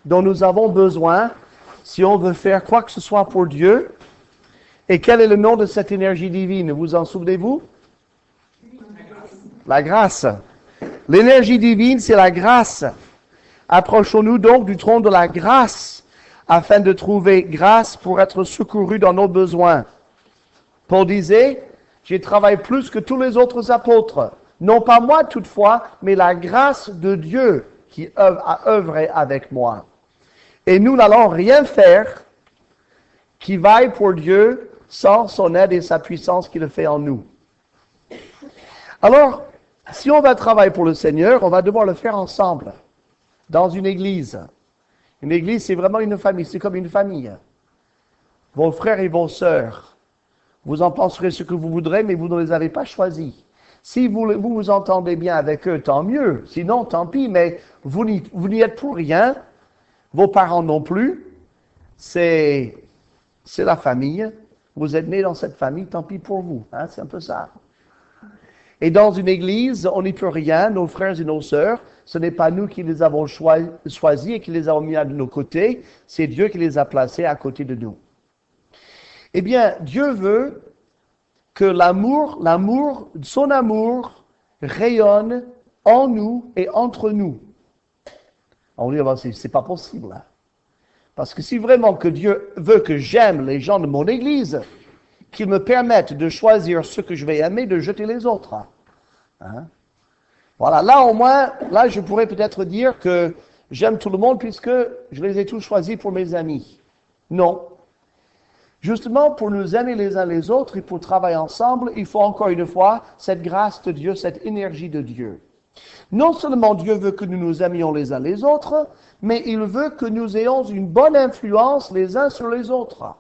dont nous avons besoin si on veut faire quoi que ce soit pour Dieu. Et quel est le nom de cette énergie divine? Vous en souvenez-vous? La grâce. L'énergie divine, c'est la grâce. Approchons-nous donc du trône de la grâce afin de trouver grâce pour être secourus dans nos besoins. Paul disait, j'ai travaillé plus que tous les autres apôtres. Non pas moi toutefois, mais la grâce de Dieu qui a œuvré avec moi. Et nous n'allons rien faire qui vaille pour Dieu sans son aide et sa puissance qui le fait en nous. Alors, si on va travailler pour le Seigneur, on va devoir le faire ensemble, dans une église. Une église, c'est vraiment une famille, c'est comme une famille. Vos frères et vos sœurs, vous en penserez ce que vous voudrez, mais vous ne les avez pas choisis. Si vous vous entendez bien avec eux, tant mieux. Sinon, tant pis, mais vous n'y êtes pour rien. Vos parents non plus. C'est la famille. Vous êtes nés dans cette famille, tant pis pour vous. Hein? C'est un peu ça. Et dans une église, on n'y peut rien. Nos frères et nos sœurs, ce n'est pas nous qui les avons choisis et qui les avons mis à nos côtés. C'est Dieu qui les a placés à côté de nous. Eh bien, Dieu veut que son amour rayonne en nous et entre nous. On dit, c'est pas possible. Hein? Parce que si vraiment que Dieu veut que j'aime les gens de mon église, qu'il me permette de choisir ceux que je vais aimer, de jeter les autres. Hein? Voilà, là au moins, là je pourrais peut-être dire que j'aime tout le monde puisque je les ai tous choisis pour mes amis. Non. Justement, pour nous aimer les uns les autres et pour travailler ensemble, il faut encore une fois cette grâce de Dieu, cette énergie de Dieu. Non seulement Dieu veut que nous nous aimions les uns les autres, mais il veut que nous ayons une bonne influence les uns sur les autres.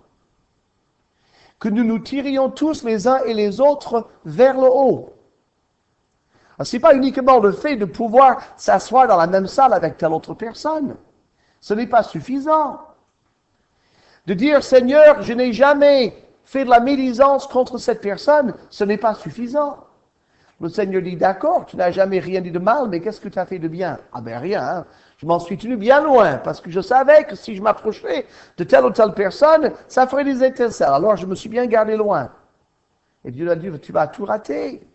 Que nous nous tirions tous les uns et les autres vers le haut. Ce n'est pas uniquement le fait de pouvoir s'asseoir dans la même salle avec telle autre personne. Ce n'est pas suffisant. De dire, Seigneur, je n'ai jamais fait de la médisance contre cette personne, ce n'est pas suffisant. Le Seigneur dit, d'accord, tu n'as jamais rien dit de mal, mais qu'est-ce que tu as fait de bien? Ah ben rien, hein. Je m'en suis tenu bien loin, parce que je savais que si je m'approchais de telle ou telle personne, ça ferait des étincelles. Alors je me suis bien gardé loin. Et Dieu a dit, tu vas tout rater.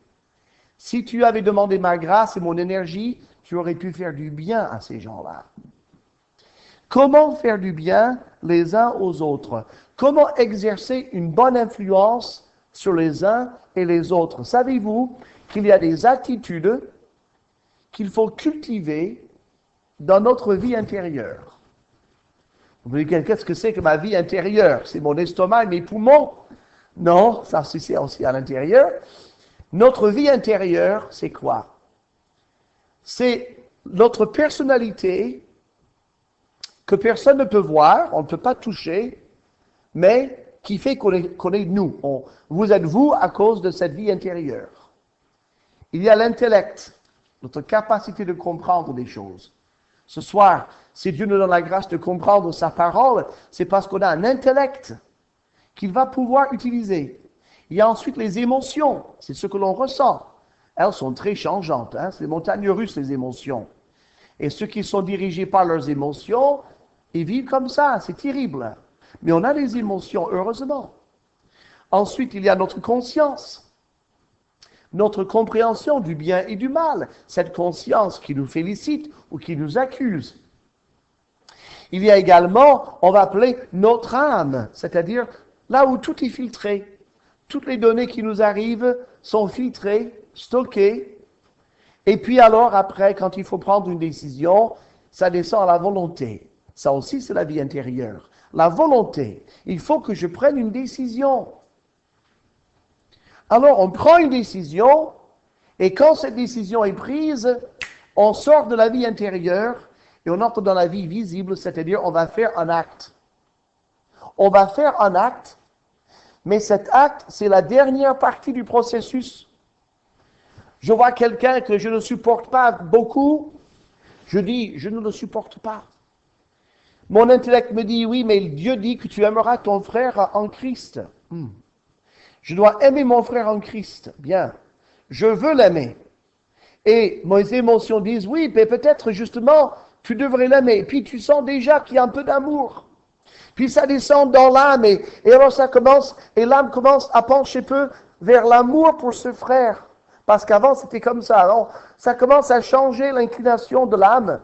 Si tu avais demandé ma grâce et mon énergie, tu aurais pu faire du bien à ces gens-là. Comment faire du bien les uns aux autres? Comment exercer une bonne influence sur les uns et les autres? Savez-vous qu'il y a des attitudes qu'il faut cultiver dans notre vie intérieure? Vous me dites, qu'est-ce que c'est que ma vie intérieure? C'est mon estomac et mes poumons? Non, ça c'est aussi à l'intérieur. Notre vie intérieure, c'est quoi? C'est notre personnalité que personne ne peut voir, on ne peut pas toucher, mais qui fait qu'on est nous. Vous êtes vous à cause de cette vie intérieure. Il y a l'intellect, notre capacité de comprendre des choses. Ce soir, si Dieu nous donne la grâce de comprendre sa parole, c'est parce qu'on a un intellect qu'il va pouvoir utiliser. Il y a ensuite les émotions, c'est ce que l'on ressent. Elles sont très changeantes, hein? C'est les montagnes russes, les émotions. Et ceux qui sont dirigés par leurs émotions, ils vivent comme ça, c'est terrible. Mais on a des émotions, heureusement. Ensuite, il y a notre conscience, notre compréhension du bien et du mal, cette conscience qui nous félicite ou qui nous accuse. Il y a également, on va appeler notre âme, c'est-à-dire là où tout est filtré. Toutes les données qui nous arrivent sont filtrées, stockées. Et puis alors, après, quand il faut prendre une décision, ça descend à la volonté. Ça aussi, c'est la vie intérieure. La volonté. Il faut que je prenne une décision. Alors, on prend une décision, et quand cette décision est prise, on sort de la vie intérieure et on entre dans la vie visible, c'est-à-dire on va faire un acte. On va faire un acte, mais cet acte, c'est la dernière partie du processus. Je vois quelqu'un que je ne supporte pas beaucoup, je dis, je ne le supporte pas. Mon intellect me dit, oui, mais Dieu dit que tu aimeras ton frère en Christ. Je dois aimer mon frère en Christ. Bien, je veux l'aimer. Et mes émotions disent, oui, mais peut-être justement, Tu devrais l'aimer. Puis tu sens déjà qu'il y a un peu d'amour. Puis ça descend dans l'âme et alors ça commence, et l'âme commence à pencher peu vers l'amour pour ce frère. Parce qu'avant c'était comme ça. Alors, ça commence à changer l'inclination de l'âme.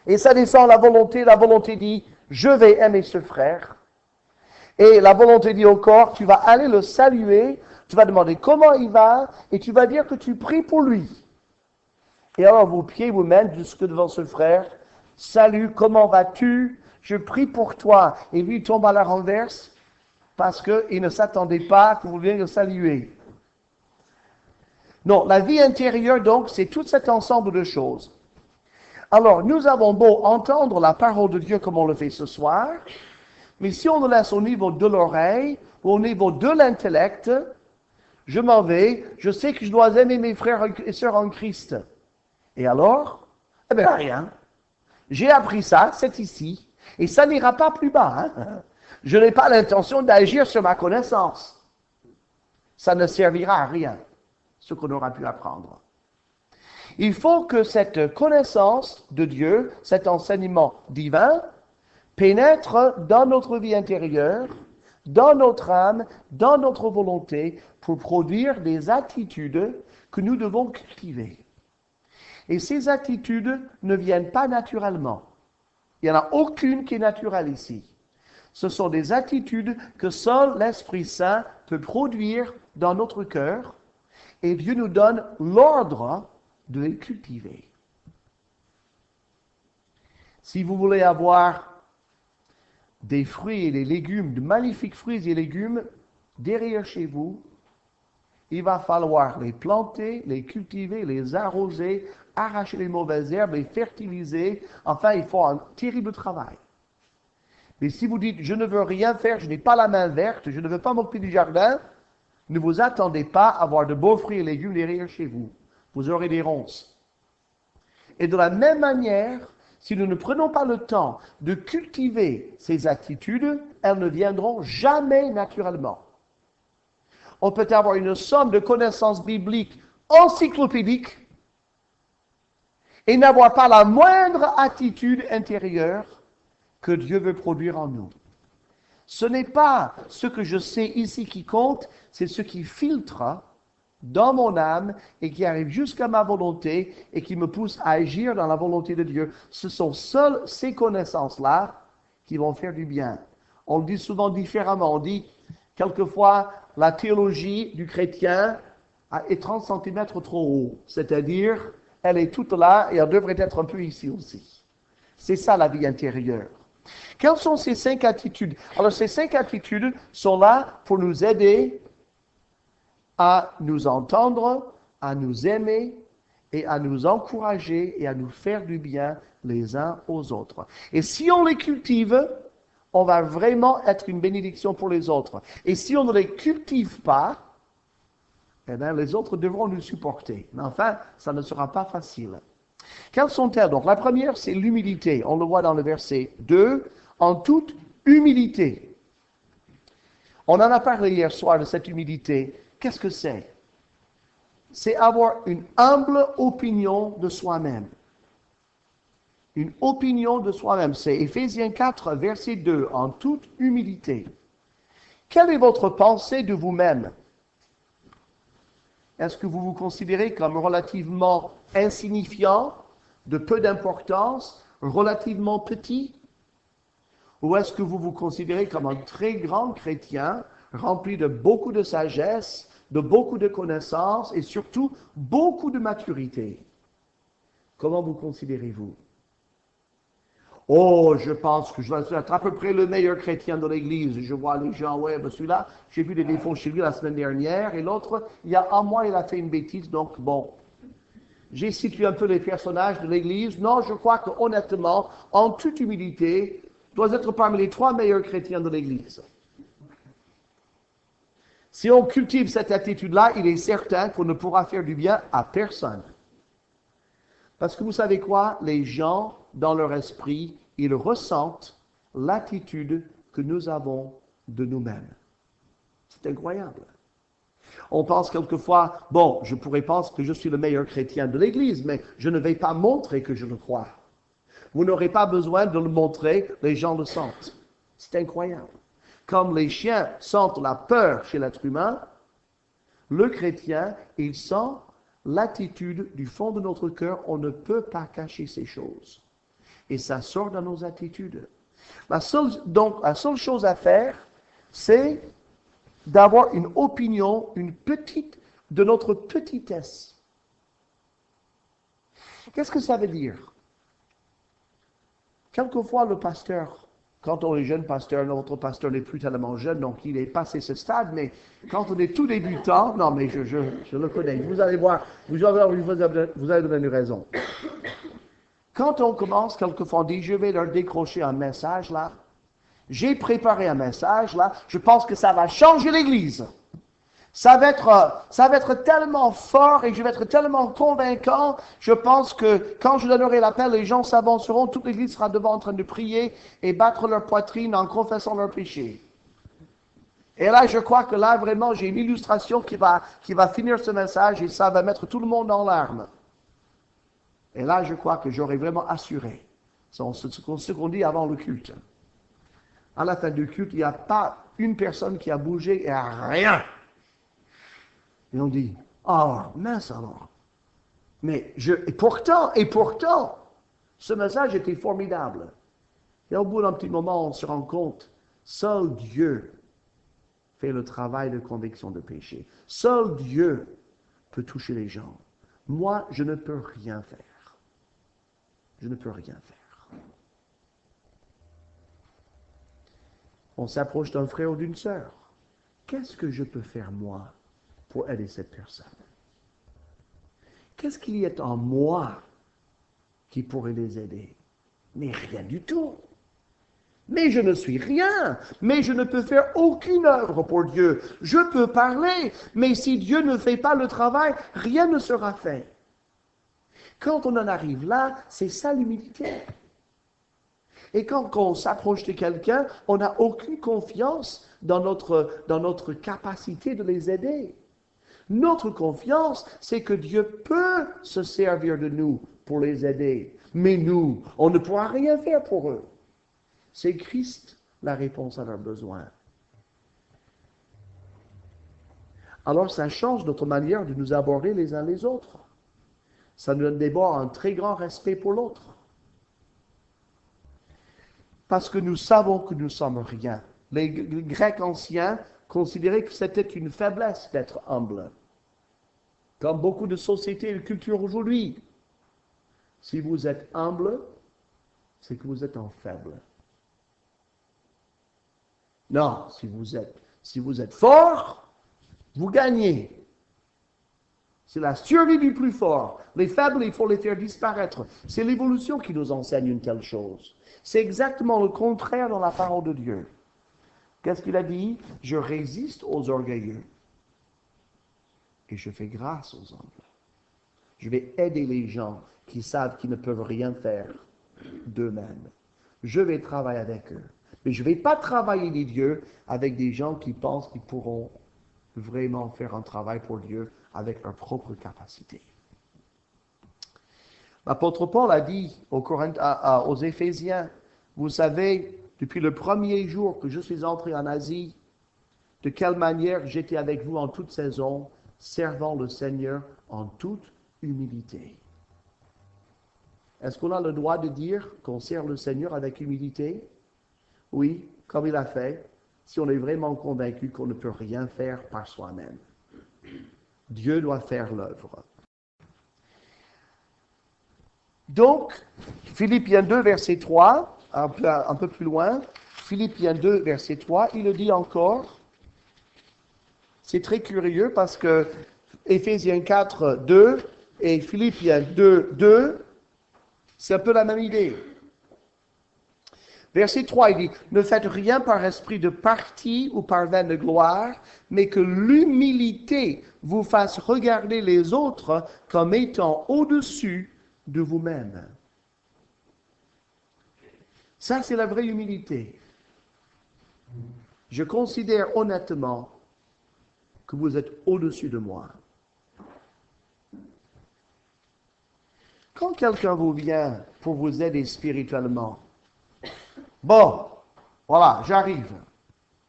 Et ça descend la volonté dit, je vais aimer ce frère. Et la volonté dit au corps, tu vas aller le saluer, tu vas demander comment il va, et tu vas dire que tu pries pour lui. Et alors vos pieds vous mènent jusque devant ce frère, salut, comment vas-tu? Je prie pour toi. Et lui tombe à la renverse parce qu'il ne s'attendait pas que vous veniez le saluer. Non, la vie intérieure, donc, c'est tout cet ensemble de choses. Alors, nous avons beau entendre la parole de Dieu comme on le fait ce soir, mais si on le laisse au niveau de l'oreille ou au niveau de l'intellect, je m'en vais, je sais que je dois aimer mes frères et sœurs en Christ. Et alors? Eh bien, rien. J'ai appris ça, c'est ici. Et ça n'ira pas plus bas. Hein? Je n'ai pas l'intention d'agir sur ma connaissance. Ça ne servira à rien, ce qu'on aura pu apprendre. Il faut que cette connaissance de Dieu, cet enseignement divin, pénètre dans notre vie intérieure, dans notre âme, dans notre volonté, pour produire des attitudes que nous devons cultiver. Et ces attitudes ne viennent pas naturellement. Il n'y en a aucune qui est naturelle ici. Ce sont des attitudes que seul l'Esprit Saint peut produire dans notre cœur, et Dieu nous donne l'ordre de les cultiver. Si vous voulez avoir des fruits et des légumes, de magnifiques fruits et légumes derrière chez vous, il va falloir les planter, les cultiver, les arroser, arracher les mauvaises herbes, les fertiliser. Enfin, il faut un terrible travail. Mais si vous dites, je ne veux rien faire, je n'ai pas la main verte, je ne veux pas m'occuper du jardin, ne vous attendez pas à avoir de beaux fruits et légumes derrière chez vous. Vous aurez des ronces. Et de la même manière, si nous ne prenons pas le temps de cultiver ces attitudes, elles ne viendront jamais naturellement. On peut avoir une somme de connaissances bibliques encyclopédiques et n'avoir pas la moindre attitude intérieure que Dieu veut produire en nous. Ce n'est pas ce que je sais ici qui compte, c'est ce qui filtre dans mon âme et qui arrive jusqu'à ma volonté et qui me pousse à agir dans la volonté de Dieu. Ce sont seules ces connaissances-là qui vont faire du bien. On le dit souvent différemment. On dit quelquefois la théologie du chrétien est 30 cm trop haut. C'est-à-dire, elle est toute là et elle devrait être un peu ici aussi. C'est ça la vie intérieure. Quelles sont ces 5 attitudes? Alors ces 5 attitudes sont là pour nous aider à nous entendre, à nous aimer et à nous encourager et à nous faire du bien les uns aux autres. Et si on les cultive, on va vraiment être une bénédiction pour les autres. Et si on ne les cultive pas, eh bien, les autres devront nous supporter. Mais enfin, ça ne sera pas facile. Quelles sont-elles? Donc, la première, c'est l'humilité. On le voit dans le verset 2, en toute humilité. On en a parlé hier soir de cette humilité. Qu'est-ce que c'est? C'est avoir une humble opinion de soi-même. Une opinion de soi-même. C'est Éphésiens 4, verset 2, en toute humilité. Quelle est votre pensée de vous-même? Est-ce que vous vous considérez comme relativement insignifiant, de peu d'importance, relativement petit? Ou est-ce que vous vous considérez comme un très grand chrétien, rempli de beaucoup de sagesse, de beaucoup de connaissances et surtout beaucoup de maturité? Comment vous considérez-vous? Oh, je pense que je vais être à peu près le meilleur chrétien de l'Église. Je vois les gens, ouais, ben celui-là, j'ai vu des défauts chez lui la semaine dernière, et l'autre, il y a un mois, il a fait une bêtise, donc bon. J'ai situé un peu les personnages de l'Église. Non, je crois que honnêtement, en toute humilité, doit être parmi les 3 meilleurs chrétiens de l'Église. Si on cultive cette attitude-là, il est certain qu'on ne pourra faire du bien à personne. Parce que vous savez quoi? Les gens, dans leur esprit, ils ressentent l'attitude que nous avons de nous-mêmes. C'est incroyable. On pense quelquefois, bon, je pourrais penser que je suis le meilleur chrétien de l'Église, mais je ne vais pas montrer que je le crois. Vous n'aurez pas besoin de le montrer, les gens le sentent. C'est incroyable. Comme les chiens sentent la peur chez l'être humain, le chrétien, il sent l'attitude du fond de notre cœur. On ne peut pas cacher ces choses. Et ça sort dans nos attitudes. Donc, la seule chose à faire, c'est d'avoir une opinion, de notre petitesse. Qu'est-ce que ça veut dire? Quelquefois, le pasteur, quand on est jeune pasteur, notre pasteur n'est plus tellement jeune, donc il est passé ce stade, mais quand on est tout débutant, non, mais je le connais, vous allez voir, vous allez donner raison. Quand on commence, quelquefois, on dit, je vais leur décrocher un message, là, j'ai préparé un message, là, je pense que ça va changer l'Église. Ça va être tellement fort et je vais être tellement convaincant. Je pense que quand je donnerai l'appel, les gens s'avanceront, toute l'Église sera devant en train de prier et battre leur poitrine en confessant leurs péchés. Et là, je crois que là, vraiment, j'ai une illustration qui va finir ce message et ça va mettre tout le monde en larmes. Et là, je crois que j'aurai vraiment assuré ce qu'on dit avant le culte. À la fin du culte, il n'y a pas une personne qui a bougé et rien. Et on dit, mince alors. Mais et pourtant, ce message était formidable. Et au bout d'un petit moment, on se rend compte, seul Dieu fait le travail de conviction de péché. Seul Dieu peut toucher les gens. Moi, je ne peux rien faire. Je ne peux rien faire. On s'approche d'un frère ou d'une sœur. Qu'est-ce que je peux faire, moi, pour aider cette personne? Qu'est-ce qu'il y a en moi qui pourrait les aider? Mais rien du tout. Mais je ne suis rien. Mais je ne peux faire aucune œuvre pour Dieu. Je peux parler, mais si Dieu ne fait pas le travail, rien ne sera fait. Quand on en arrive là, c'est ça l'humilité. Et quand on s'approche de quelqu'un, on n'a aucune confiance dans notre capacité de les aider. Notre confiance, c'est que Dieu peut se servir de nous pour les aider. Mais nous, on ne pourra rien faire pour eux. C'est Christ la réponse à leurs besoins. Alors ça change notre manière de nous aborder les uns les autres. Ça nous donne d'abord un très grand respect pour l'autre. Parce que nous savons que nous ne sommes rien. Les Grecs anciens considéraient que c'était une faiblesse d'être humble. Comme beaucoup de sociétés et de cultures aujourd'hui. Si vous êtes humble, c'est que vous êtes en faible. Non, si vous êtes fort, vous gagnez. C'est la survie du plus fort. Les faibles, il faut les faire disparaître. C'est l'évolution qui nous enseigne une telle chose. C'est exactement le contraire dans la parole de Dieu. Qu'est-ce qu'il a dit? Je résiste aux orgueilleux et je fais grâce aux humbles. Je vais aider les gens qui savent qu'ils ne peuvent rien faire d'eux-mêmes. Je vais travailler avec eux. Mais je ne vais pas travailler les dieux avec des gens qui pensent qu'ils pourront vraiment faire un travail pour Dieu avec leur propre capacité. L'apôtre Paul a dit aux Éphésiens, vous savez, depuis le premier jour que je suis entré en Asie, de quelle manière j'étais avec vous en toute saison, servant le Seigneur en toute humilité. Est-ce qu'on a le droit de dire qu'on sert le Seigneur avec humilité? Oui, comme il a fait, si on est vraiment convaincu qu'on ne peut rien faire par soi-même. Dieu doit faire l'œuvre. Donc, Philippiens 2, verset 3, un peu plus loin, Philippiens 2, verset 3, il le dit encore. C'est très curieux parce que Éphésiens 4, 2 et Philippiens 2, 2, c'est un peu la même idée. Verset 3, il dit, ne faites rien par esprit de parti ou par vaine de gloire, mais que l'humilité vous fasse regarder les autres comme étant au-dessus de vous-même. Ça, c'est la vraie humilité. Je considère honnêtement que vous êtes au-dessus de moi. Quand quelqu'un vous vient pour vous aider spirituellement, bon, voilà, j'arrive.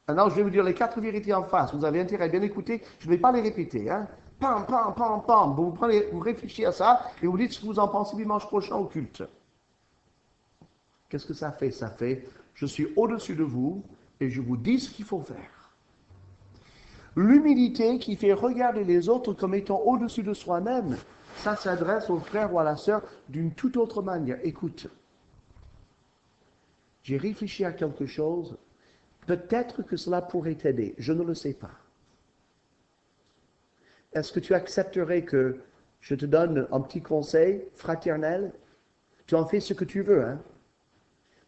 Maintenant, je vais vous dire les 4 vérités en face. Vous avez intérêt à bien écouter. Je ne vais pas les répéter. Hein. Pam, pam, pam, pam. Vous réfléchissez à ça et vous dites ce que vous en pensez dimanche prochain au culte. Qu'est-ce que ça fait? Ça fait, je suis au-dessus de vous et je vous dis ce qu'il faut faire. L'humilité qui fait regarder les autres comme étant au-dessus de soi-même, ça s'adresse au frère ou à la sœur d'une toute autre manière. Écoute, j'ai réfléchi à quelque chose. Peut-être que cela pourrait t'aider. Je ne le sais pas. Est-ce que tu accepterais que je te donne un petit conseil fraternel? Tu en fais ce que tu veux, hein?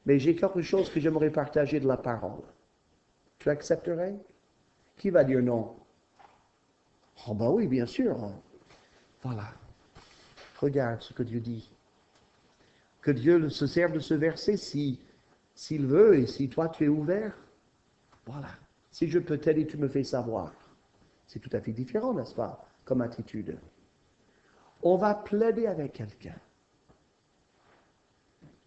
Mais j'ai quelque chose que j'aimerais partager de la parole. Tu accepterais? Qui va dire non? Oh ben oui, bien sûr. Voilà. Regarde ce que Dieu dit. Que Dieu se serve de ce verset s'il veut et si toi tu es ouvert. Voilà. Si je peux t'aider, tu me fais savoir. C'est tout à fait différent, n'est-ce pas, comme attitude. On va plaider avec quelqu'un.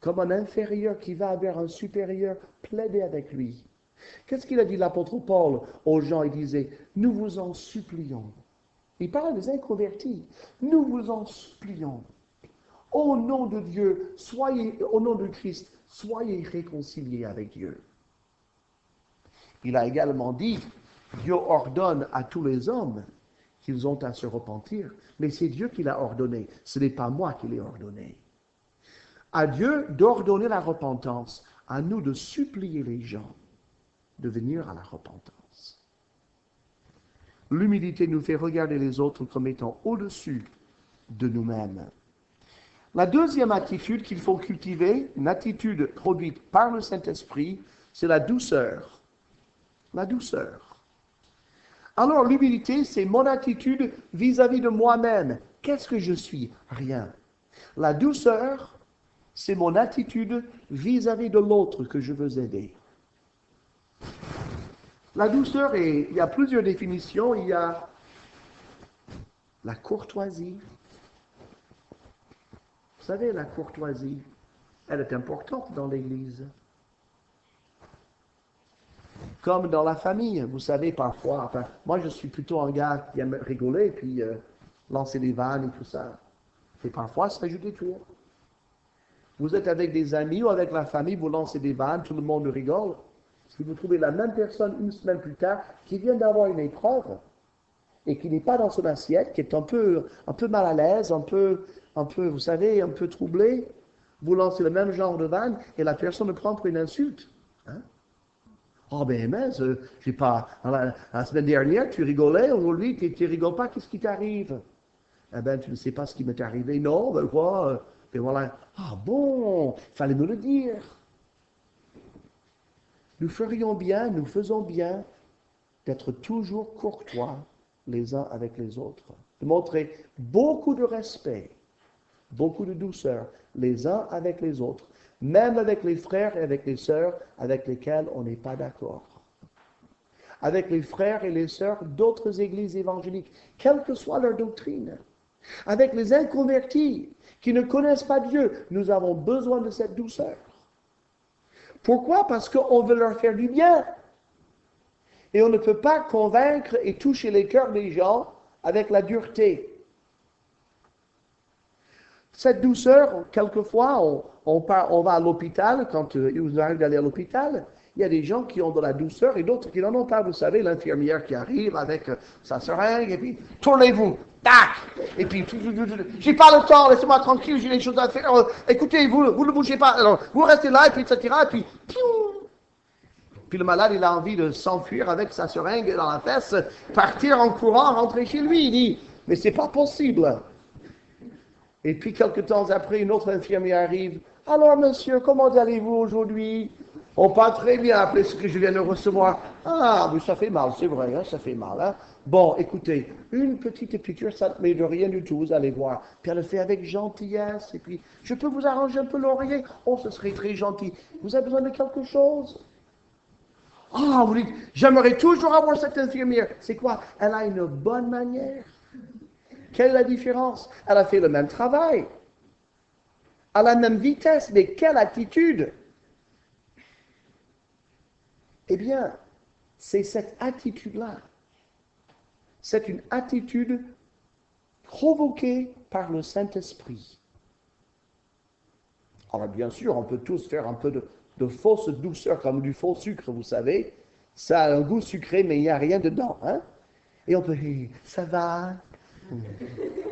Comme un inférieur qui va vers un supérieur, plaider avec lui. Qu'est-ce qu'il a dit l'apôtre Paul aux gens? Il disait, nous vous en supplions. Il parle des inconvertis. Nous vous en supplions. Au nom de Dieu, au nom de Christ, soyez réconciliés avec Dieu. Il a également dit, Dieu ordonne à tous les hommes qu'ils ont à se repentir, mais c'est Dieu qui l'a ordonné, ce n'est pas moi qui l'ai ordonné. À Dieu d'ordonner la repentance, à nous de supplier les gens de venir à la repentance. L'humilité nous fait regarder les autres comme étant au-dessus de nous-mêmes. La deuxième attitude qu'il faut cultiver, une attitude produite par le Saint-Esprit, c'est la douceur. La douceur. Alors, l'humilité, c'est mon attitude vis-à-vis de moi-même. Qu'est-ce que je suis? Rien. La douceur, c'est mon attitude vis-à-vis de l'autre que je veux aider. La douceur, il y a plusieurs définitions. Il y a la courtoisie. Vous savez, la courtoisie, elle est importante dans l'Église. Comme dans la famille, vous savez, parfois, moi je suis plutôt un gars qui aime rigoler, puis lancer des vannes et tout ça. Et parfois, ça joue des tours. Vous êtes avec des amis ou avec la famille, vous lancez des vannes, tout le monde rigole. Si vous trouvez la même personne une semaine plus tard, qui vient d'avoir une épreuve, et qui n'est pas dans son assiette, qui est un peu mal à l'aise, un peu, vous savez, un peu troublé, vous lancez le même genre de vanne, et la personne le prend pour une insulte. Hein? Oh ben mince, j'ai pas. La semaine dernière, tu rigolais, aujourd'hui, tu rigoles pas, qu'est-ce qui t'arrive? Eh ben, tu ne sais pas ce qui m'est arrivé. Non, ben quoi? Ben voilà. Ah bon, il fallait me le dire. Nous ferions bien, nous faisons bien d'être toujours courtois les uns avec les autres, de montrer beaucoup de respect, beaucoup de douceur les uns avec les autres, même avec les frères et avec les sœurs avec lesquels on n'est pas d'accord. Avec les frères et les sœurs d'autres églises évangéliques, quelle que soit leur doctrine. Avec les inconvertis qui ne connaissent pas Dieu, nous avons besoin de cette douceur. Pourquoi? Parce qu'on veut leur faire du bien. Et on ne peut pas convaincre et toucher les cœurs des gens avec la dureté. Cette douceur, quelquefois, on va à l'hôpital, quand il nous arrive d'aller à l'hôpital, il y a des gens qui ont de la douceur et d'autres qui n'en ont pas. Vous savez, l'infirmière qui arrive avec sa seringue, et puis, tournez-vous, tac! Et puis, j'ai pas le temps, laissez-moi tranquille, j'ai des choses à faire. Écoutez, vous ne bougez pas, alors, vous restez là, et puis, etc., et puis, piou! Puis le malade, il a envie de s'enfuir avec sa seringue dans la fesse, partir en courant, rentrer chez lui. Il dit, mais c'est pas possible. Et puis, quelque temps après, une autre infirmière arrive. Alors, monsieur, comment allez-vous aujourd'hui? Oh, pas très bien, après ce que je viens de recevoir. Ah, mais ça fait mal, c'est vrai, hein, ça fait mal. Hein? Bon, écoutez, une petite piqûre, ça ne met de rien du tout, vous allez voir. Puis elle le fait avec gentillesse, et puis, je peux vous arranger un peu l'oreiller? Oh, ce serait très gentil. Vous avez besoin de quelque chose? Ah, vous dites, j'aimerais toujours avoir cette infirmière. C'est quoi? Elle a une bonne manière. Quelle est la différence? Elle a fait le même travail. à la même vitesse. Mais quelle attitude! Eh bien, c'est cette attitude-là. C'est une attitude provoquée par le Saint-Esprit. Alors bien sûr, on peut tous faire un peu de fausse douceur, comme du faux sucre, vous savez. Ça a un goût sucré, mais il n'y a rien dedans. Hein? Et on peut dire, ça va,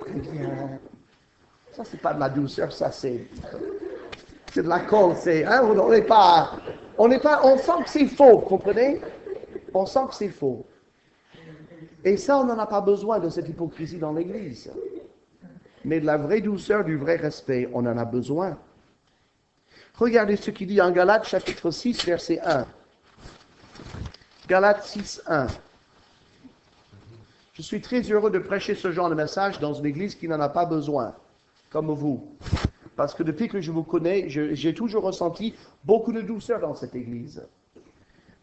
très bien. Ça, c'est pas de la douceur, ça, c'est de la colle. Hein? On sent que c'est faux, comprenez? On sent que c'est faux. Et ça, on n'en a pas besoin de cette hypocrisie dans l'Église. Mais de la vraie douceur, du vrai respect, on en a besoin. Regardez ce qu'il dit en Galates chapitre 6, verset 1. Galates 6, 1. Je suis très heureux de prêcher ce genre de message dans une église qui n'en a pas besoin, comme vous. Parce que depuis que je vous connais, j'ai toujours ressenti beaucoup de douceur dans cette église.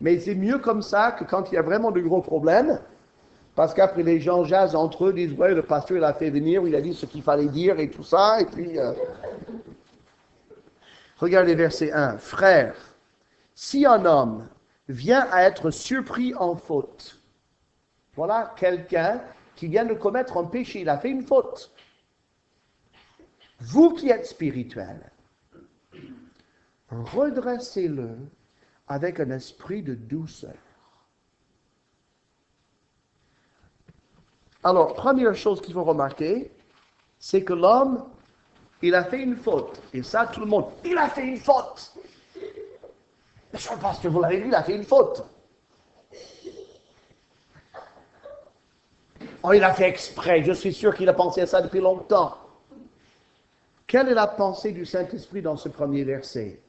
Mais c'est mieux comme ça que quand il y a vraiment de gros problèmes, parce qu'après les gens jasent entre eux, disent, ouais, le pasteur il a fait venir, il a dit ce qu'il fallait dire et tout ça, et puis... Regardez verset 1. Frères, si un homme vient à être surpris en faute, voilà quelqu'un qui vient de commettre un péché, il a fait une faute. Vous qui êtes spirituels, redressez-le avec un esprit de douceur. Alors, première chose qu'il faut remarquer, c'est que l'homme, il a fait une faute. Et ça, tout le monde, il a fait une faute. Monsieur le pasteur, vous l'avez vu, il a fait une faute. Oh, il a fait exprès. Je suis sûr qu'il a pensé à ça depuis longtemps. Quelle est la pensée du Saint-Esprit dans ce premier verset?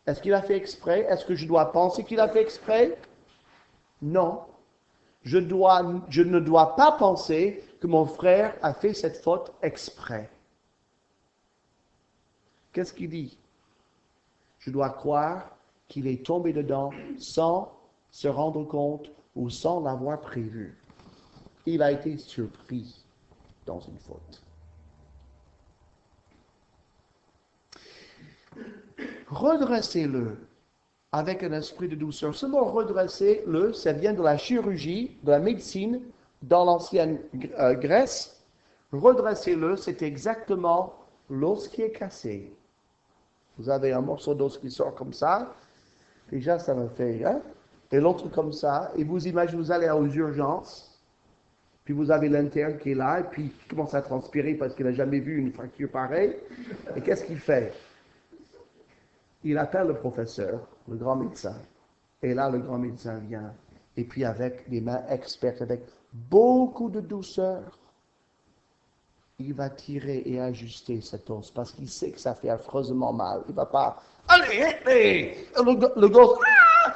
Est-ce qu'il a fait exprès? Est-ce que je dois penser qu'il a fait exprès? Non. Je ne dois pas penser que mon frère a fait cette faute exprès. Qu'est-ce qu'il dit? Je dois croire qu'il est tombé dedans sans se rendre compte ou sans l'avoir prévu. Il a été surpris dans une faute. Redressez-le avec un esprit de douceur. Ce mot redresser-le, ça vient de la chirurgie, de la médecine dans l'ancienne Grèce. Redressez-le, c'est exactement l'os qui est cassé. Vous avez un morceau d'os qui sort comme ça, déjà ça me fait, hein? Et l'autre comme ça, et vous imaginez, vous allez aux urgences, puis vous avez l'interne qui est là, et puis il commence à transpirer parce qu'il n'a jamais vu une fracture pareille, et qu'est-ce qu'il fait? Il appelle le professeur, le grand médecin, et là le grand médecin vient, et puis avec des mains expertes, avec beaucoup de douceur, il va tirer et ajuster cet os parce qu'il sait que ça fait affreusement mal. Il ne va pas, allez, le gosse,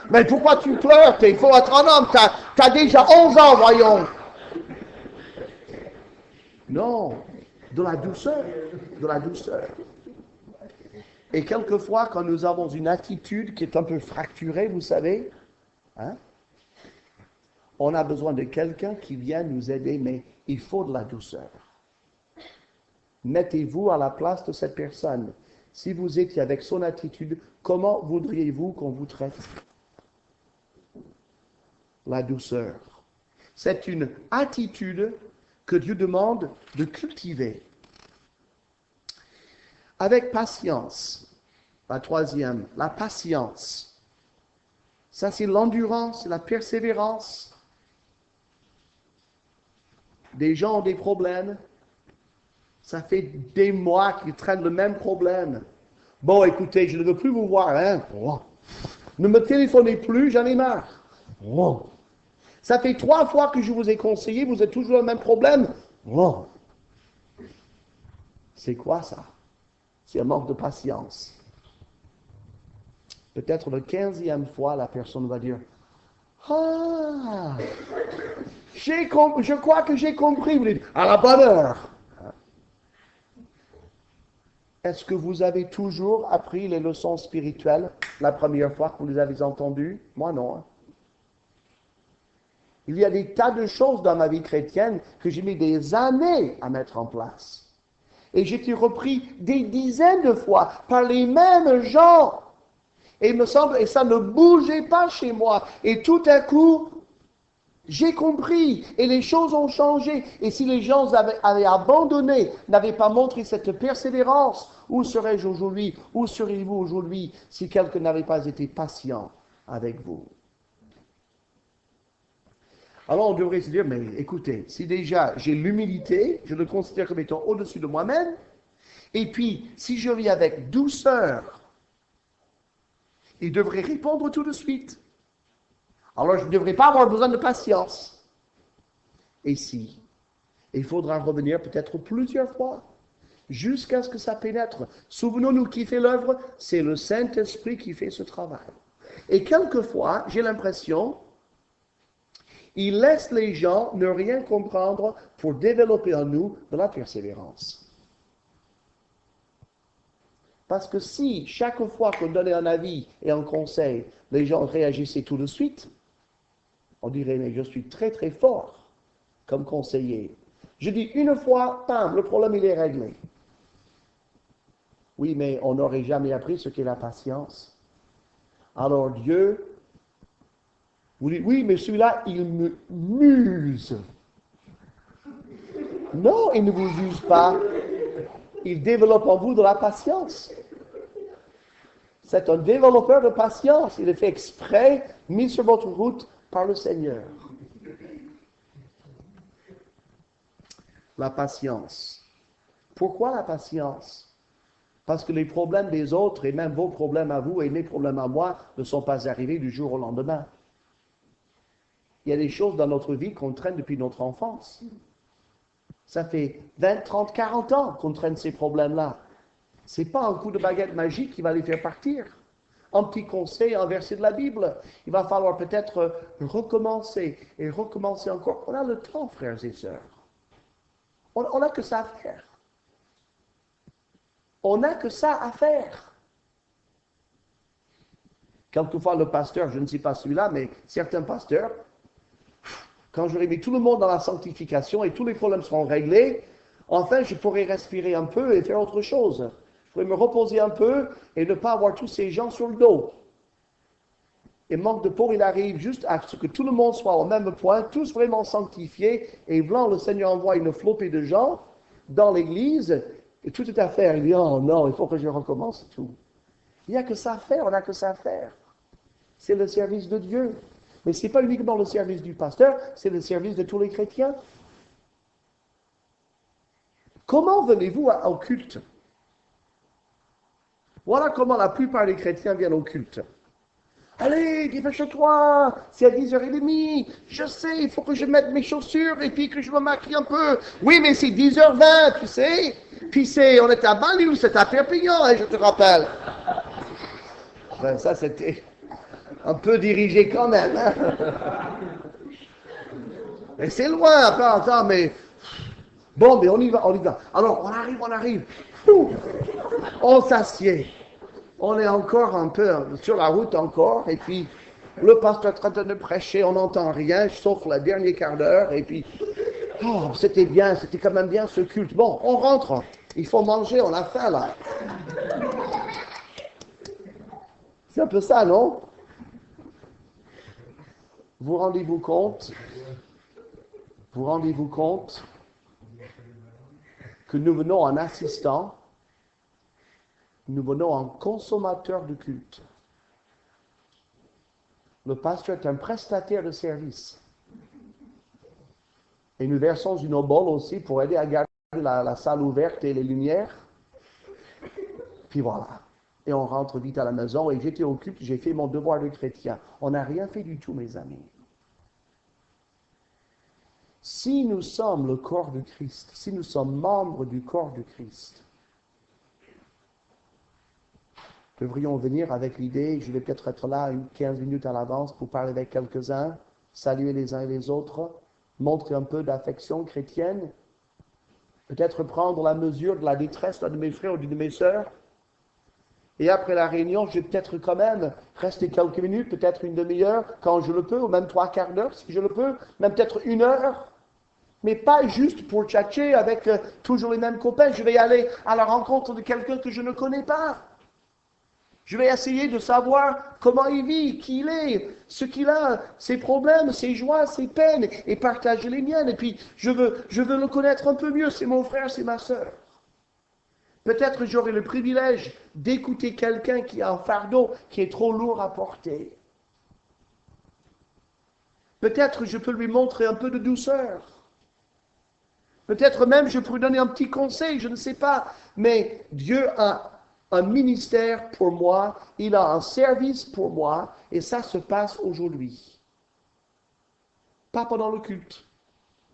mais pourquoi tu pleures? Il faut être un homme, t'as déjà 11 ans, voyons. Non, de la douceur, de la douceur. Et quelquefois, quand nous avons une attitude qui est un peu fracturée, vous savez, hein, on a besoin de quelqu'un qui vient nous aider, mais il faut de la douceur. Mettez-vous à la place de cette personne. Si vous étiez avec son attitude, comment voudriez-vous qu'on vous traite? La douceur. C'est une attitude que Dieu demande de cultiver. Avec patience. La troisième, la patience. Ça, c'est l'endurance, la persévérance. Des gens ont des problèmes. Ça fait des mois qu'ils traînent le même problème. Bon, écoutez, je ne veux plus vous voir, hein. Oh. Ne me téléphonez plus, j'en ai marre. Oh. Ça fait 3 fois que je vous ai conseillé, vous êtes toujours le même problème. Oh. C'est quoi ça? C'est un manque de patience. Peut-être le 15e fois, la personne va dire, ah, je crois que j'ai compris. Vous dites, à la bonne heure. Est-ce que vous avez toujours appris les leçons spirituelles la première fois que vous les avez entendues? Moi, non. Hein. Il y a des tas de choses dans ma vie chrétienne que j'ai mis des années à mettre en place. Et j'étais repris des dizaines de fois par les mêmes gens. Et il me semble, et ça ne bougeait pas chez moi. Et tout à coup, j'ai compris et les choses ont changé. Et si les gens avaient abandonné, n'avaient pas montré cette persévérance, où serais-je aujourd'hui? Où seriez-vous aujourd'hui si quelqu'un n'avait pas été patient avec vous? Alors on devrait se dire, mais écoutez, si déjà j'ai l'humilité, je le considère comme étant au-dessus de moi-même, et puis si je vis avec douceur, il devrait répondre tout de suite. Alors je ne devrais pas avoir besoin de patience. Et si, il faudra revenir peut-être plusieurs fois, jusqu'à ce que ça pénètre. Souvenons-nous qui fait l'œuvre, c'est le Saint-Esprit qui fait ce travail. Et quelquefois, j'ai l'impression, il laisse les gens ne rien comprendre pour développer en nous de la persévérance. Parce que si chaque fois qu'on donnait un avis et un conseil, les gens réagissaient tout de suite, on dirait, mais je suis très très fort comme conseiller. Je dis une fois, bam, le problème il est réglé. Oui, mais on n'aurait jamais appris ce qu'est la patience. Alors Dieu, vous dites, oui, mais celui-là, il me m'use. Non, il ne vous use pas. Il développe en vous de la patience. C'est un développeur de patience. Il est fait exprès, mis sur votre route par le Seigneur. La patience. Pourquoi la patience? Parce que les problèmes des autres, et même vos problèmes à vous et mes problèmes à moi, ne sont pas arrivés du jour au lendemain. Il y a des choses dans notre vie qu'on traîne depuis notre enfance. Ça fait 20, 30, 40 ans qu'on traîne ces problèmes-là. Ce n'est pas un coup de baguette magique qui va les faire partir. Un petit conseil, un verset de la Bible. Il va falloir peut-être recommencer et recommencer encore. On a le temps, frères et sœurs. On n'a que ça à faire. On n'a que ça à faire. Quelquefois, le pasteur, je ne sais pas celui-là, mais certains pasteurs, quand j'aurai mis tout le monde dans la sanctification et tous les problèmes seront réglés, enfin, je pourrai respirer un peu et faire autre chose. Je pourrais me reposer un peu et ne pas avoir tous ces gens sur le dos. Et manque de peau, il arrive juste à ce que tout le monde soit au même point, tous vraiment sanctifiés, et blanc, le Seigneur envoie une flopée de gens dans l'église, et tout est à faire. Il dit, oh non, il faut que je recommence tout. Il n'y a que ça à faire, on n'a que ça à faire. C'est le service de Dieu. Mais ce n'est pas uniquement le service du pasteur, c'est le service de tous les chrétiens. Comment venez-vous au culte? Voilà comment la plupart des chrétiens viennent au culte. Allez, dépêche-toi, c'est à 10h30. Je sais, il faut que je mette mes chaussures et puis que je me maquille un peu. Oui, mais c'est 10h20, tu sais. Puis on était à Bali, c'est à Perpignan, hein, je te rappelle. Ben, ça, c'était un peu dirigé quand même. Hein. Et c'est loin, attends, mais... Bon, mais on y va. Alors, on arrive. Fou. On s'assied. On est encore un peu sur la route encore, et puis le pasteur est en train de prêcher, on n'entend rien, sauf la dernière quart d'heure, et puis, oh, c'était bien, c'était quand même bien ce culte. Bon, on rentre, il faut manger, on a faim là. C'est un peu ça, non? Vous rendez-vous compte que nous venons en assistant, nous venons en consommateur de culte. Le pasteur est un prestataire de service. Et nous versons une obole aussi pour aider à garder la salle ouverte et les lumières. Puis voilà. Et on rentre vite à la maison. Et j'étais au culte, j'ai fait mon devoir de chrétien. On n'a rien fait du tout, mes amis. Si nous sommes le corps de Christ, si nous sommes membres du corps de Christ, devrions venir avec l'idée, je vais peut-être être là 15 minutes à l'avance pour parler avec quelques-uns, saluer les uns et les autres, montrer un peu d'affection chrétienne, peut-être prendre la mesure de la détresse d'un de mes frères ou d'une de mes sœurs, et après la réunion, je vais peut-être quand même rester quelques minutes, peut-être une demi-heure, quand je le peux, ou même 3 quarts d'heure, si je le peux, même peut-être 1 heure, Mais pas juste pour tchatcher avec toujours les mêmes copains. Je vais aller à la rencontre de quelqu'un que je ne connais pas. Je vais essayer de savoir comment il vit, qui il est, ce qu'il a, ses problèmes, ses joies, ses peines, et partager les miennes. Et puis, je veux le connaître un peu mieux. C'est mon frère, c'est ma sœur. Peut-être j'aurai le privilège d'écouter quelqu'un qui a un fardeau qui est trop lourd à porter. Peut-être je peux lui montrer un peu de douceur. Peut-être même je peux lui donner un petit conseil, je ne sais pas. Mais Dieu a un ministère pour moi, il a un service pour moi, et ça se passe aujourd'hui. Pas pendant le culte.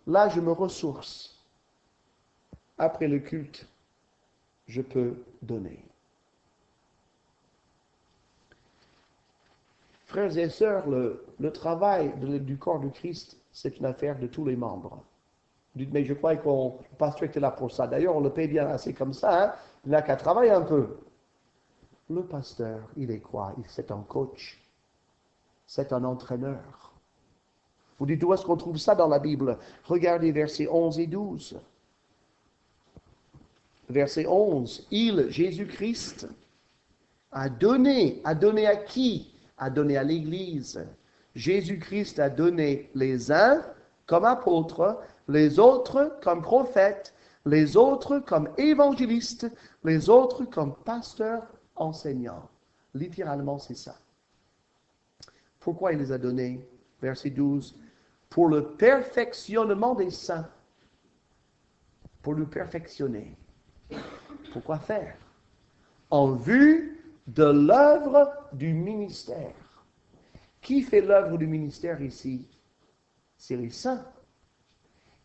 Là, je me ressource. Après le culte, je peux donner. Frères et sœurs, le travail du corps du Christ, c'est une affaire de tous les membres. Mais je crois qu'on le pasteur était là pour ça. D'ailleurs, on le paye bien assez comme ça. Hein? Il n'a qu'à travailler un peu. Le pasteur, il est quoi? C'est un coach. C'est un entraîneur. Vous dites, où est-ce qu'on trouve ça dans la Bible? Regardez versets 11 et 12. Verset 11. Il, Jésus-Christ, a donné à qui? A donné à l'Église. Jésus-Christ a donné les uns comme apôtres, les autres comme prophètes, les autres comme évangélistes, les autres comme pasteurs, enseignants. Littéralement, c'est ça. Pourquoi il les a donnés? Verset 12. Pour le perfectionnement des saints. Pour nous perfectionner. Pourquoi faire? En vue de l'œuvre du ministère. Qui fait l'œuvre du ministère ici? C'est les saints.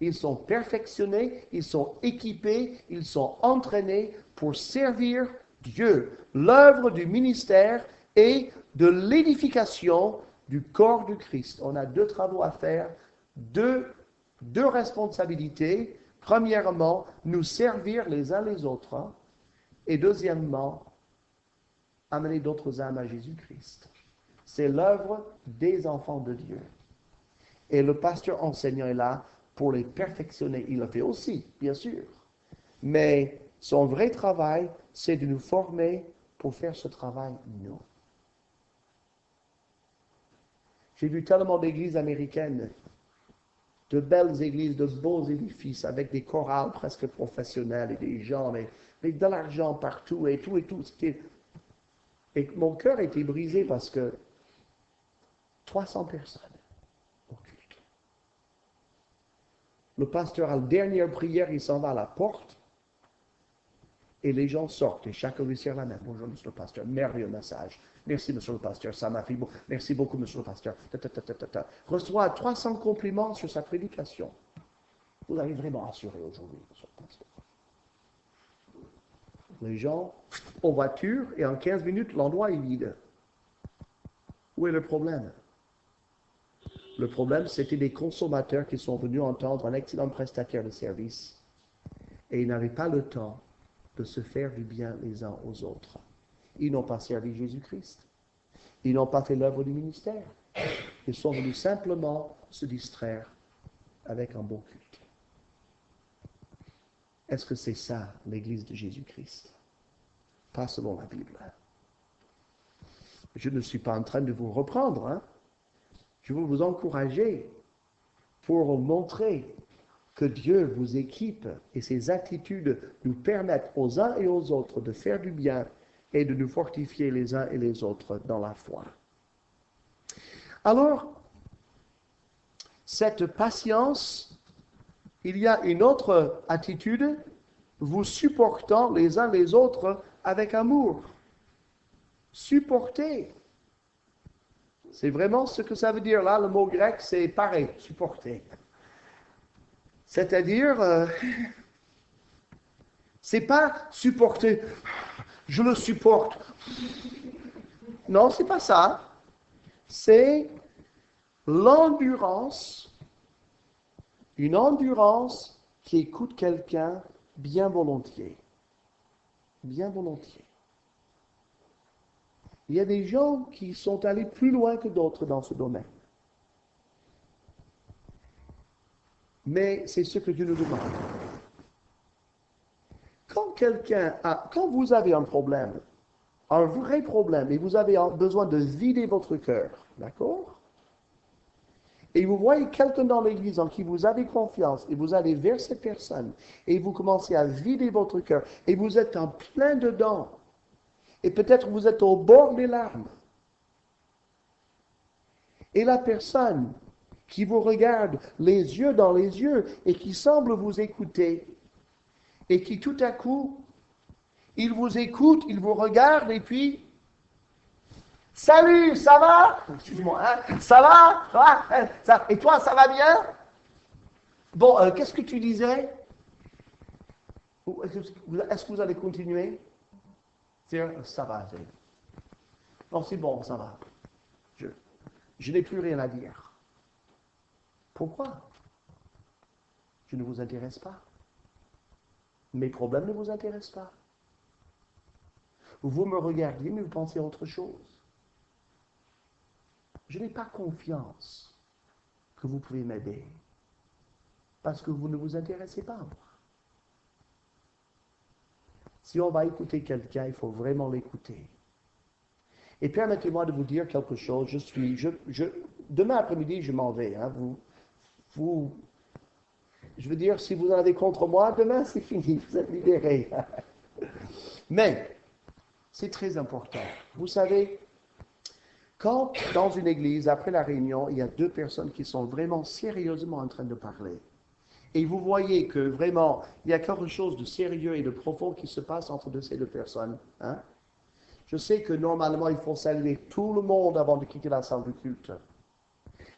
Ils sont perfectionnés, ils sont équipés, ils sont entraînés pour servir Dieu. L'œuvre du ministère et de l'édification du corps du Christ. On a deux travaux à faire, deux responsabilités. Premièrement, nous servir les uns les autres. Et deuxièmement, amener d'autres âmes à Jésus-Christ. C'est l'œuvre des enfants de Dieu. Et le pasteur enseignant est là pour les perfectionner. Il le fait aussi, bien sûr. Mais son vrai travail, c'est de nous former pour faire ce travail, nous. J'ai vu tellement d'églises américaines, de belles églises, de beaux édifices, avec des chorales presque professionnelles et des gens, mais de l'argent partout et tout. Et mon cœur était brisé parce que 300 personnes au culte. Le pasteur, à la dernière prière, il s'en va à la porte et les gens sortent et chacun lui serre la main. Bonjour, monsieur le pasteur. Merveilleux message. Merci, monsieur le pasteur. Ça m'a fait beau. Merci beaucoup, monsieur le pasteur. Reçoit 300 compliments sur sa prédication. Vous avez vraiment assuré aujourd'hui, monsieur le pasteur. Les gens en voiture et en 15 minutes, l'endroit est vide. Où est le problème? Le problème, c'était des consommateurs qui sont venus entendre un excellent prestataire de service et ils n'avaient pas le temps de se faire du bien les uns aux autres. Ils n'ont pas servi Jésus-Christ. Ils n'ont pas fait l'œuvre du ministère. Ils sont venus simplement se distraire avec un bon culte. Est-ce que c'est ça, l'Église de Jésus-Christ? Pas selon la Bible. Je ne suis pas en train de vous reprendre, hein? Je veux vous encourager pour vous montrer que Dieu vous équipe et ses attitudes nous permettent aux uns et aux autres de faire du bien et de nous fortifier les uns et les autres dans la foi. Alors, cette patience, il y a une autre attitude, vous supportant les uns les autres avec amour. Supporter. C'est vraiment ce que ça veut dire là, le mot grec, c'est pareil, supporter. C'est-à-dire, c'est pas supporter, je le supporte. Non, c'est pas ça. C'est l'endurance, une endurance qui écoute quelqu'un bien volontiers. Bien volontiers. Il y a des gens qui sont allés plus loin que d'autres dans ce domaine. Mais c'est ce que Dieu nous demande. Quand vous avez un problème, un vrai problème, et vous avez besoin de vider votre cœur, d'accord? Et vous voyez quelqu'un dans l'église en qui vous avez confiance, et vous allez vers cette personne, et vous commencez à vider votre cœur, et vous êtes en plein dedans, et peut-être vous êtes au bord des larmes. Et la personne qui vous regarde les yeux dans les yeux, et qui semble vous écouter, et qui tout à coup, il vous écoute, il vous regarde, et puis, salut, ça va? Excuse-moi, hein? Ça va? Et toi, ça va bien? Bon, qu'est-ce que tu disais? Est-ce que vous allez continuer? Ça va. Non, c'est bon, ça va. Je n'ai plus rien à dire. Pourquoi? Je ne vous intéresse pas. Mes problèmes ne vous intéressent pas. Vous me regardiez, mais vous pensez à autre chose. Je n'ai pas confiance que vous pouvez m'aider parce que vous ne vous intéressez pas à moi. Si on va écouter quelqu'un, il faut vraiment l'écouter. Et permettez-moi de vous dire quelque chose. Demain après-midi, je m'en vais. Hein. Je veux dire, si vous en avez contre moi, demain, c'est fini. Vous êtes libérés. Mais, c'est très important. Vous savez, quand dans une église, après la réunion, il y a deux personnes qui sont vraiment sérieusement en train de parler, et vous voyez que vraiment, il y a quelque chose de sérieux et de profond qui se passe entre ces deux personnes, hein? Je sais que normalement, il faut saluer tout le monde avant de quitter la salle de culte.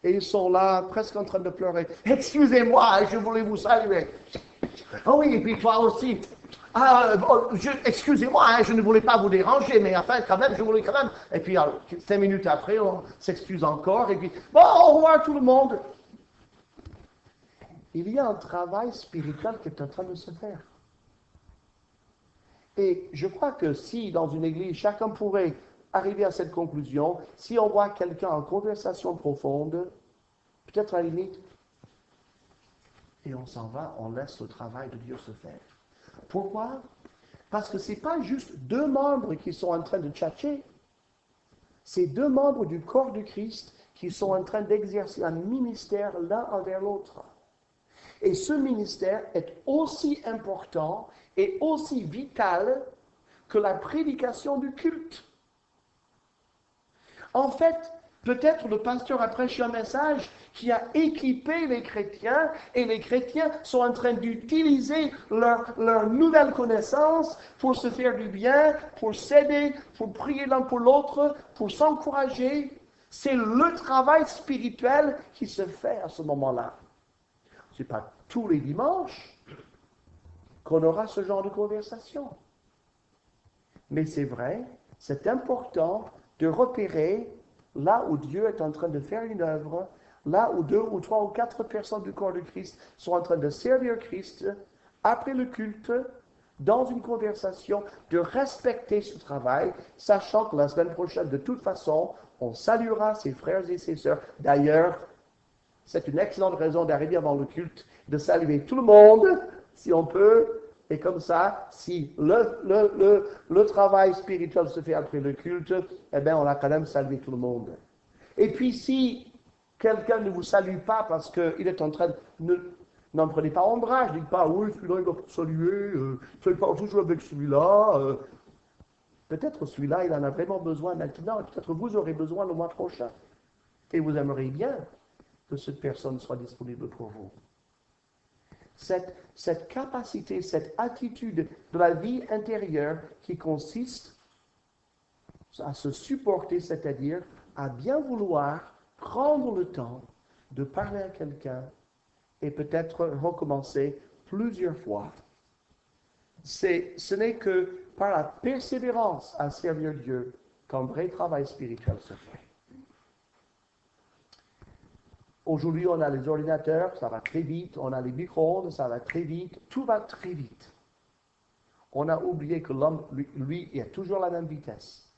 Et ils sont là, presque en train de pleurer. Excusez-moi, je voulais vous saluer. Oh oui, et puis toi aussi. Excusez-moi, hein, je ne voulais pas vous déranger, mais enfin, quand même, je voulais quand même. Et puis, 5 minutes après, on s'excuse encore, et puis, bon, au revoir tout le monde. Il y a un travail spirituel qui est en train de se faire. Et je crois que si, dans une église, chacun pourrait arriver à cette conclusion, si on voit quelqu'un en conversation profonde, peut-être à la limite, et on s'en va, on laisse le travail de Dieu se faire. Pourquoi? Parce que ce n'est pas juste deux membres qui sont en train de tchatcher, c'est deux membres du corps du Christ qui sont en train d'exercer un ministère l'un envers l'autre. Et ce ministère est aussi important et aussi vital que la prédication du culte. En fait, peut-être le pasteur a prêché un message qui a équipé les chrétiens et les chrétiens sont en train d'utiliser leur nouvelle connaissance pour se faire du bien, pour s'aider, pour prier l'un pour l'autre, pour s'encourager. C'est le travail spirituel qui se fait à ce moment-là. Ce n'est pas tous les dimanches qu'on aura ce genre de conversation. Mais c'est vrai, c'est important de repérer là où Dieu est en train de faire une œuvre, là où 2 ou 3 ou 4 personnes du corps de Christ sont en train de servir Christ, après le culte, dans une conversation, de respecter ce travail, sachant que la semaine prochaine, de toute façon, on saluera ses frères et ses sœurs. D'ailleurs, c'est une excellente raison d'arriver avant le culte, de saluer tout le monde, si on peut. Et comme ça, si le travail spirituel se fait après le culte, eh bien, on a quand même salué tout le monde. Et puis, si quelqu'un ne vous salue pas parce qu'il est en train de... N'en prenez pas ombrage, dites pas, oui, celui-là, il va pas saluer, il parle toujours avec celui-là. Peut-être celui-là, il en a vraiment besoin maintenant, et peut-être vous aurez besoin le mois prochain. Et vous aimeriez bien que cette personne soit disponible pour vous. Cette capacité, cette attitude de la vie intérieure qui consiste à se supporter, c'est-à-dire à bien vouloir prendre le temps de parler à quelqu'un et peut-être recommencer plusieurs fois. Ce n'est que par la persévérance à servir Dieu qu'un vrai travail spirituel se fait. Aujourd'hui, on a les ordinateurs, ça va très vite. On a les micro-ondes, ça va très vite. Tout va très vite. On a oublié que l'homme, lui, il a toujours la même vitesse.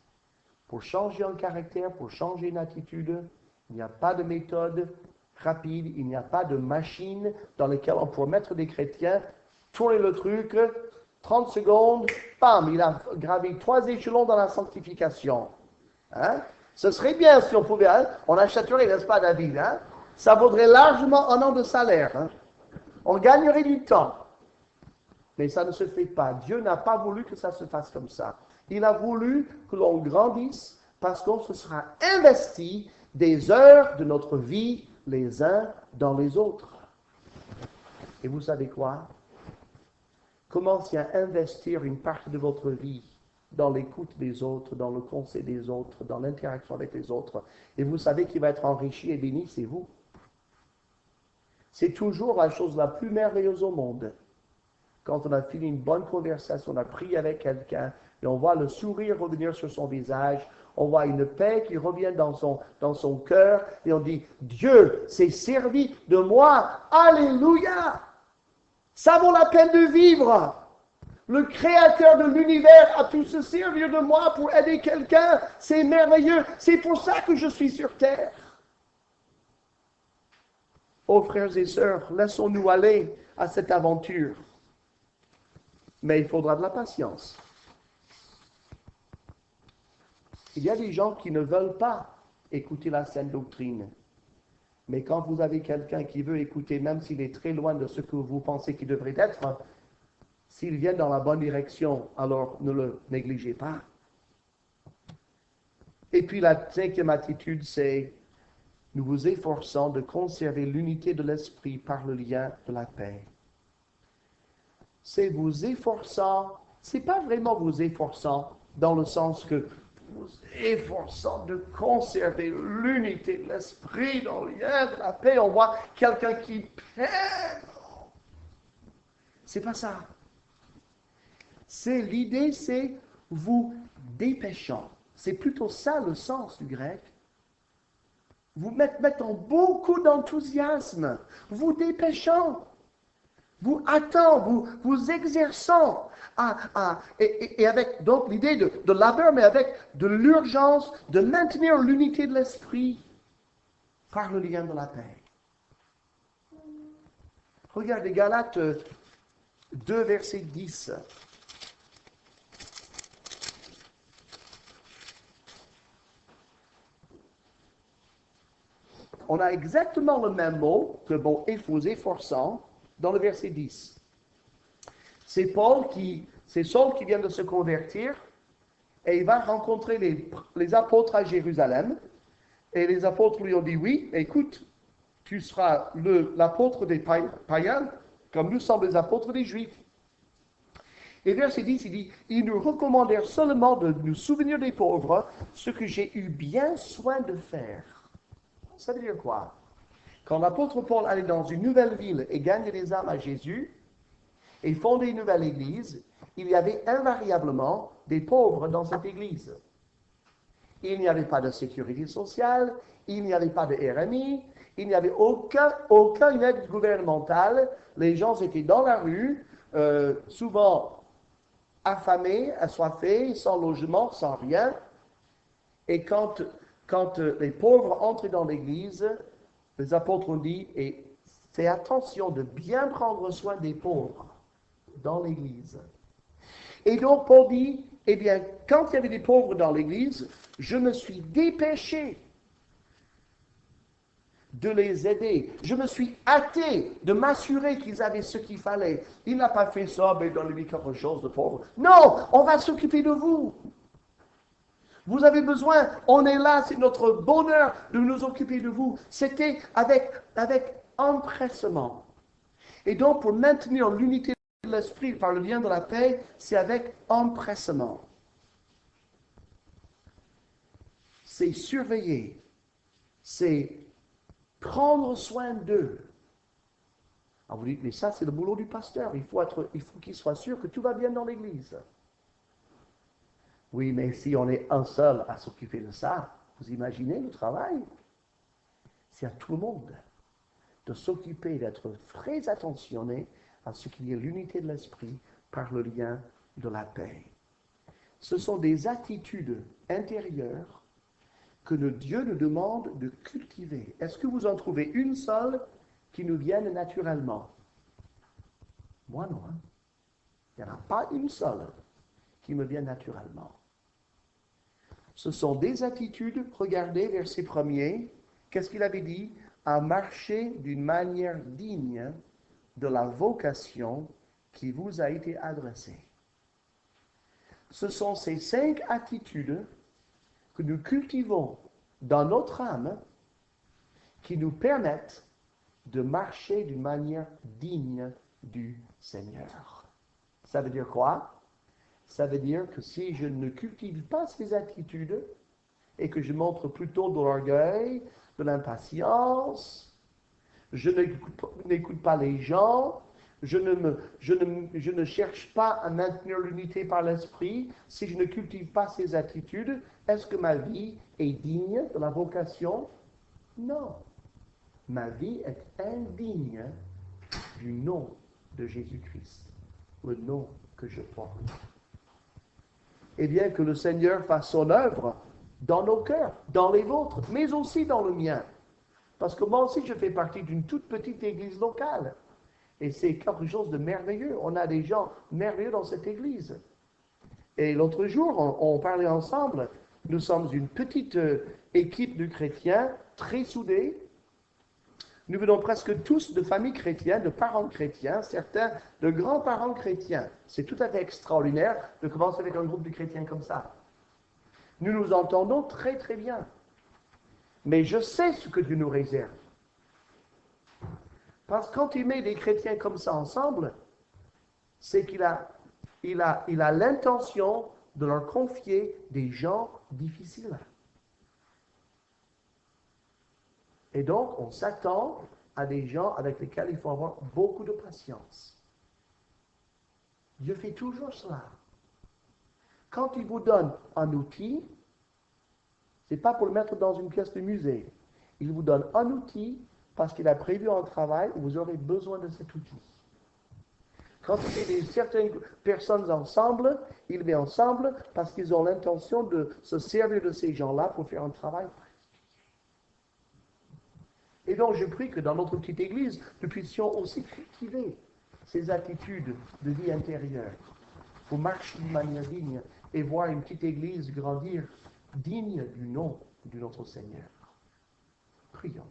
Pour changer un caractère, pour changer une attitude, il n'y a pas de méthode rapide, il n'y a pas de machine dans laquelle on pourrait mettre des chrétiens, tourner le truc, 30 secondes, bam, il a gravi 3 échelons dans la sanctification. Hein? Ce serait bien si on pouvait, hein? On achèterait, n'est-ce pas, David? Hein? Ça vaudrait largement un an de salaire. Hein? On gagnerait du temps. Mais ça ne se fait pas. Dieu n'a pas voulu que ça se fasse comme ça. Il a voulu que l'on grandisse parce qu'on se sera investi des heures de notre vie les uns dans les autres. Et vous savez quoi? Commencez à investir une partie de votre vie dans l'écoute des autres, dans le conseil des autres, dans l'interaction avec les autres. Et vous savez qui va être enrichi et béni, c'est vous. C'est toujours la chose la plus merveilleuse au monde. Quand on a fini une bonne conversation, on a prié avec quelqu'un, et on voit le sourire revenir sur son visage, on voit une paix qui revient dans son cœur, et on dit, Dieu s'est servi de moi, alléluia! Ça vaut la peine de vivre. Le créateur de l'univers a pu se servir de moi pour aider quelqu'un. C'est merveilleux. C'est pour ça que je suis sur terre. Oh frères et sœurs, laissons-nous aller à cette aventure. Mais il faudra de la patience. Il y a des gens qui ne veulent pas écouter la saine doctrine. Mais quand vous avez quelqu'un qui veut écouter, même s'il est très loin de ce que vous pensez qu'il devrait être, s'il vient dans la bonne direction, alors ne le négligez pas. Et puis la 5e attitude, c'est nous vous efforçons de conserver l'unité de l'esprit par le lien de la paix. C'est vous efforçant, c'est pas vraiment vous efforçant dans le sens que vous efforçant de conserver l'unité de l'esprit dans le lien de la paix. On voit quelqu'un qui perd. C'est pas ça. L'idée, c'est vous dépêchant. C'est plutôt ça le sens du grec. Vous mettant beaucoup d'enthousiasme, vous dépêchant, vous hâtant, vous exerçant, et avec donc l'idée de labeur, mais avec de l'urgence de maintenir l'unité de l'esprit par le lien de la paix. Regardez Galates 2, verset 10. On a exactement le même mot que vous efforçant dans le verset 10. C'est Saul qui vient de se convertir et il va rencontrer les apôtres à Jérusalem. Et les apôtres lui ont dit, oui, écoute, tu seras l'apôtre des païens comme nous sommes les apôtres des Juifs. Et verset 10, il dit, ils nous recommandèrent seulement de nous souvenir des pauvres, ce que j'ai eu bien soin de faire. Ça veut dire quoi? Quand l'apôtre Paul allait dans une nouvelle ville et gagnait des âmes à Jésus et fondait une nouvelle église, il y avait invariablement des pauvres dans cette église. Il n'y avait pas de sécurité sociale, il n'y avait pas de RMI, il n'y avait aucune aide gouvernementale. Les gens étaient dans la rue, souvent affamés, assoiffés, sans logement, sans rien. Et quand les pauvres entraient dans l'église, les apôtres ont dit, et fais attention de bien prendre soin des pauvres dans l'église. Et donc Paul dit, eh bien, quand il y avait des pauvres dans l'église, je me suis dépêché de les aider. Je me suis hâté de m'assurer qu'ils avaient ce qu'il fallait. Il n'a pas fait ça, mais donnez-lui quelque chose de pauvre. Non, on va s'occuper de vous. Vous avez besoin, on est là, c'est notre bonheur de nous occuper de vous. C'était avec empressement. Et donc, pour maintenir l'unité de l'esprit par le lien de la paix, c'est avec empressement. C'est surveiller, c'est prendre soin d'eux. Alors vous dites, mais ça c'est le boulot du pasteur, il faut qu'il soit sûr que tout va bien dans l'église. Oui, mais si on est un seul à s'occuper de ça, vous imaginez le travail? C'est à tout le monde de s'occuper, d'être très attentionné à ce qu'il y ait l'unité de l'esprit par le lien de la paix. Ce sont des attitudes intérieures que Dieu nous demande de cultiver. Est-ce que vous en trouvez une seule qui nous vienne naturellement? Moi non. Hein? Il n'y en a pas une seule qui me vient naturellement. Ce sont des attitudes, regardez verset 1er, qu'est-ce qu'il avait dit? À marcher d'une manière digne de la vocation qui vous a été adressée. Ce sont ces 5 attitudes que nous cultivons dans notre âme qui nous permettent de marcher d'une manière digne du Seigneur. Ça veut dire quoi? Ça veut dire que si je ne cultive pas ces attitudes et que je montre plutôt de l'orgueil, de l'impatience, je n'écoute pas les gens, je ne cherche pas à maintenir l'unité par l'esprit, si je ne cultive pas ces attitudes, est-ce que ma vie est digne de la vocation? Non. Ma vie est indigne du nom de Jésus-Christ, le nom que je porte. Eh bien, que le Seigneur fasse son œuvre dans nos cœurs, dans les vôtres, mais aussi dans le mien. Parce que moi aussi, je fais partie d'une toute petite église locale. Et c'est quelque chose de merveilleux. On a des gens merveilleux dans cette église. Et l'autre jour, on parlait ensemble. Nous sommes une petite équipe de chrétiens, très soudés. Nous venons presque tous de familles chrétiennes, de parents chrétiens, certains de grands-parents chrétiens. C'est tout à fait extraordinaire de commencer avec un groupe de chrétiens comme ça. Nous nous entendons très très bien. Mais je sais ce que Dieu nous réserve. Parce que quand il met des chrétiens comme ça ensemble, c'est qu'il a l'intention de leur confier des gens difficiles. Et donc, on s'attend à des gens avec lesquels il faut avoir beaucoup de patience. Dieu fait toujours cela. Quand il vous donne un outil, ce n'est pas pour le mettre dans une pièce de musée. Il vous donne un outil parce qu'il a prévu un travail où vous aurez besoin de cet outil. Quand il met certaines personnes ensemble, il met ensemble parce qu'ils ont l'intention de se servir de ces gens-là pour faire un travail. Et donc, je prie que dans notre petite église, nous puissions aussi cultiver ces attitudes de vie intérieure pour marcher d'une manière digne et voir une petite église grandir digne du nom de notre Seigneur. Prions.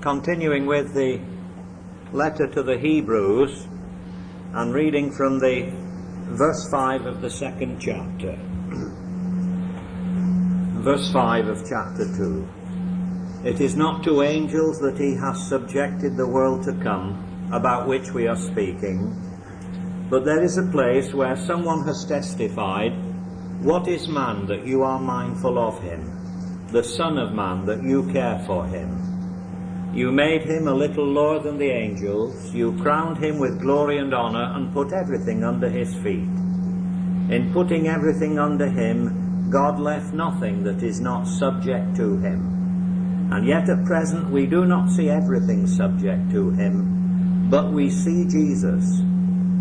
Continuing with the letter to the Hebrews and reading from the verse 5 of the 2nd chapter. Verse 5 of chapter 2. It is not to angels that he has subjected the world to come, about which we are speaking, but there is a place where someone has testified, what is man that you are mindful of him, the Son of Man that you care for him? You made him a little lower than the angels, you crowned him with glory and honor, and put everything under his feet. In putting everything under him, God left nothing that is not subject to him. And yet at present we do not see everything subject to him, but we see Jesus,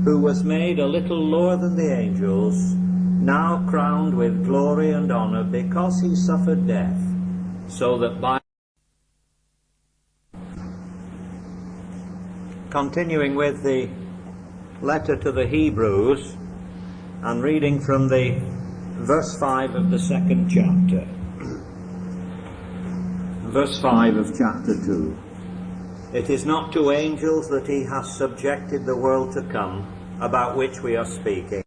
who was made a little lower than the angels, now crowned with glory and honor because he suffered death, so that by... Continuing with the letter to the Hebrews and reading from the verse 5 of the 2nd chapter. Verse 5 of chapter 2. It is not to angels that he has subjected the world to come, about which we are speaking.